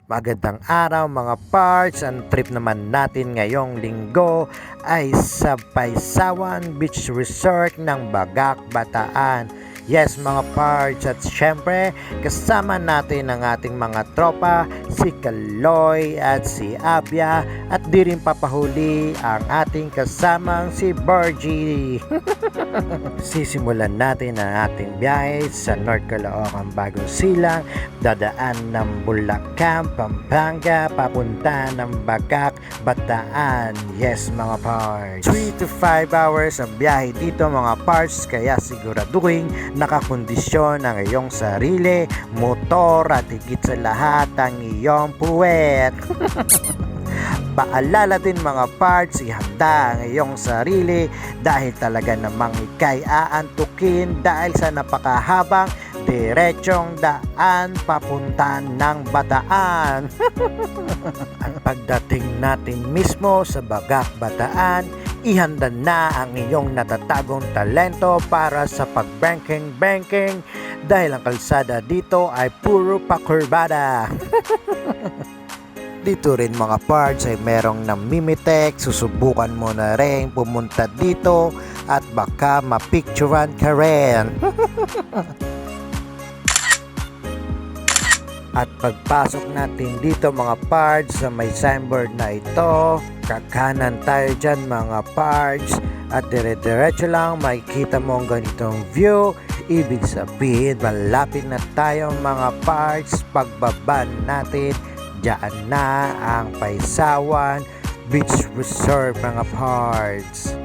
Magandang araw mga parts. Ang trip naman natin ngayong linggo ay sa Paysawan Beach Resort ng Bagac, Bataan. Yes mga parts, at syempre kasama natin ang ating mga tropa, si Kaloy at si Abia, at di rin papahuli ang ating kasamang si Bergie. Sisimulan natin ang ating biyahe sa North Caloocan, Bagong Silang, dadaan ng Bulacan, Pampanga, papunta ng Bagac, Bataan. Yes mga parts, 3 to 5 hours ang biyahe dito mga parts, kaya siguraduhin nakakondisyon ang iyong sarili, motor, at higit sa lahat ang iyong puwet. Paalala din mga parts, ihanda ang iyong sarili dahil talaga namang ikay aantukin dahil sa napakahabang diretsong daan papunta ng Bataan. Ang pagdating natin mismo sa Bagac, Bataan, ihanda na ang iyong natatagong talento para sa pag-banking dahil ang kalsada dito ay puro pakurbada. Dito rin mga parts ay merong namimitek, susubukan mo na rin pumunta dito at baka mapicturan ka rin. At pagpasok natin dito mga parts sa may signboard na ito, kakanan tayo dyan mga parts, at dire-diretso lang makikita mo ang ganitong view. Ibig sabihin malapit na tayo mga parts. Pagbaba natin, diyan na ang Paysawan Beach Resort mga parts.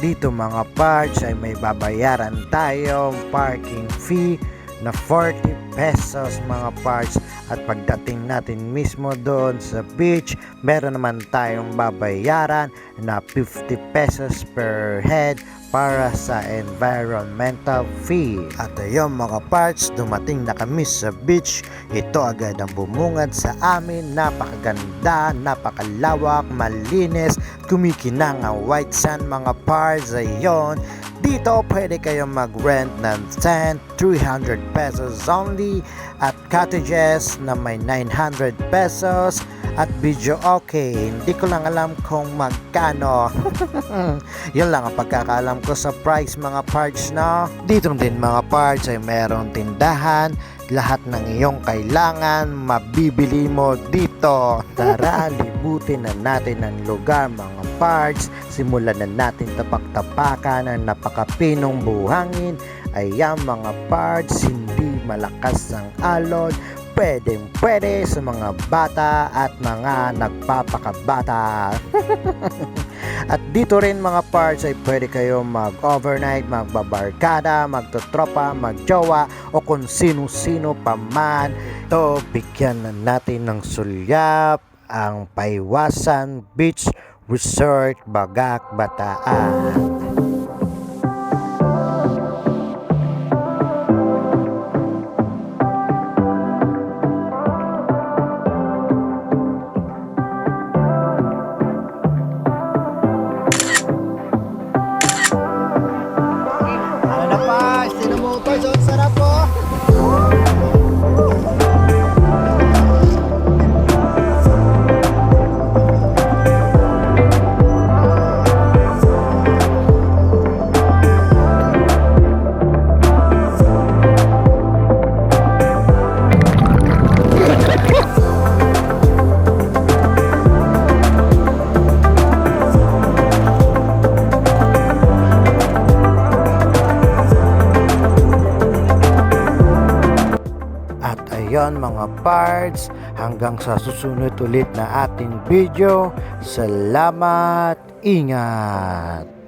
Dito mga parts ay may babayaran tayong parking fee na 40 pesos mga parts, at pagdating natin mismo doon sa beach, meron naman tayong babayaran na 50 pesos per head para sa environmental fee. At ayun mga parts, dumating na kami sa beach. Ito agad ang bumungad sa amin. Napakaganda, napakalawak, malinis, kumikinang ang white sand mga parts. Ayun, dito pwede kayong mag-rent ng tent, 300 pesos only, at cottages na may 900 pesos, at video okay. Hindi ko lang alam kung magkano. Yun lang ang pagkakaalam ko sa price mga parts na. Dito din mga parts ay merong tindahan. Lahat ng iyong kailangan mabibili mo dito. Tara, libutin na natin ang lugar mga parts. Simulan na natin tapak-tapakan ang napakapinong buhangin. Ayan mga parts, hindi malakas ang alon. Pwede sa mga bata at mga nagpapakabata. At dito rin mga parts ay pwede kayo mag-overnight, magbabarkada, magtotropa, magjowa, o kung sino-sino pa man. Ito, bigyan na natin ng sulyap ang Paysawan Beach Resort, Bagac, Bataan. Sarap po. Ayun mga parts, hanggang sa susunod ulit na ating video. Salamat, ingat!